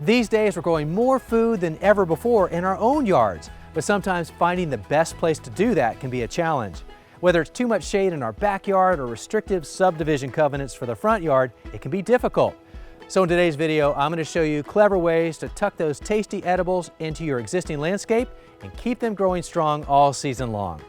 These days we're growing more food than ever before in our own yards, but sometimes finding the best place to do that can be a challenge. Whether it's too much shade in our backyard or restrictive subdivision covenants for the front yard, it can be difficult. So in today's video, I'm going to show you clever ways to tuck those tasty edibles into your existing landscape and keep them growing strong all season long.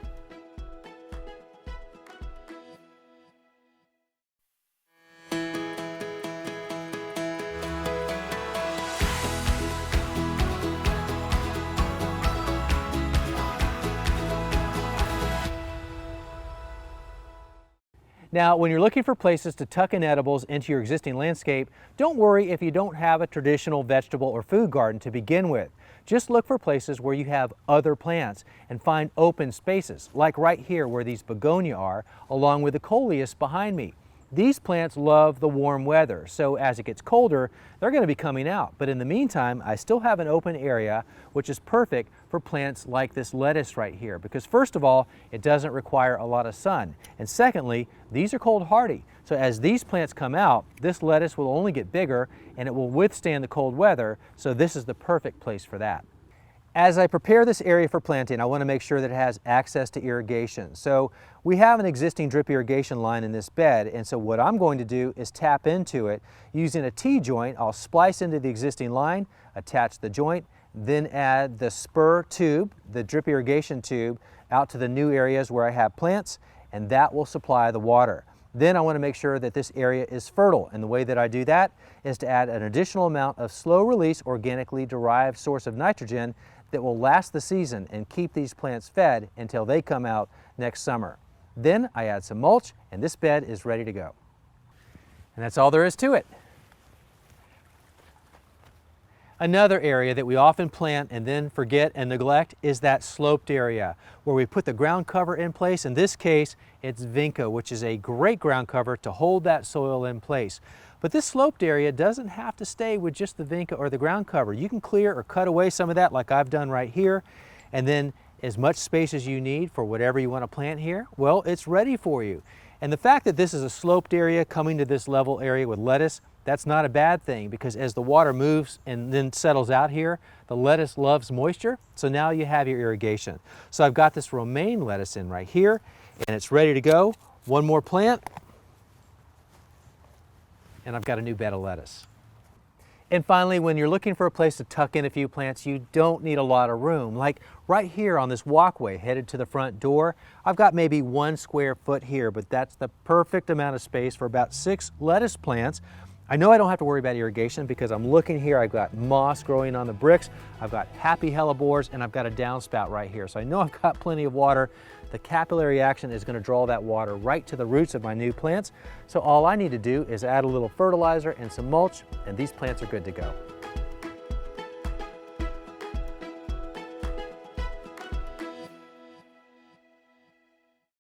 Now, when you're looking for places to tuck in edibles into your existing landscape, don't worry if you don't have a traditional vegetable or food garden to begin with. Just look for places where you have other plants and find open spaces, like right here where these begonia are, along with the coleus behind me. These plants love the warm weather, so as it gets colder, they're going to be coming out. But in the meantime, I still have an open area, which is perfect for plants like this lettuce right here, because first of all, it doesn't require a lot of sun. And secondly, these are cold hardy. So as these plants come out, this lettuce will only get bigger and it will withstand the cold weather, so this is the perfect place for that. As I prepare this area for planting, I want to make sure that it has access to irrigation. So we have an existing drip irrigation line in this bed, and so what I'm going to do is tap into it using a T-joint. I'll splice into the existing line, attach the joint, then add the spur tube, the drip irrigation tube, out to the new areas where I have plants, and that will supply the water. Then I want to make sure that this area is fertile, and the way that I do that is to add an additional amount of slow-release organically derived source of nitrogen that will last the season and keep these plants fed until they come out next summer. Then I add some mulch and this bed is ready to go. And that's all there is to it. Another area that we often plant and then forget and neglect is that sloped area where we put the ground cover in place. In this case, it's Vinca, which is a great ground cover to hold that soil in place. But this sloped area doesn't have to stay with just the Vinca or the ground cover. You can clear or cut away some of that like I've done right here, and then as much space as you need for whatever you want to plant here, well, it's ready for you. And the fact that this is a sloped area coming to this level area with lettuce, that's not a bad thing, because as the water moves and then settles out here, the lettuce loves moisture, so now you have your irrigation. So I've got this romaine lettuce in right here, and it's ready to go. One more plant, and I've got a new bed of lettuce. And finally, when you're looking for a place to tuck in a few plants, you don't need a lot of room. Like right here on this walkway headed to the front door, I've got maybe 1 square foot here, but that's the perfect amount of space for about 6 lettuce plants. I know I don't have to worry about irrigation because I'm looking here, I've got moss growing on the bricks, I've got happy hellebores, and I've got a downspout right here. So I know I've got plenty of water. The capillary action is going to draw that water right to the roots of my new plants. So all I need to do is add a little fertilizer and some mulch, and these plants are good to go.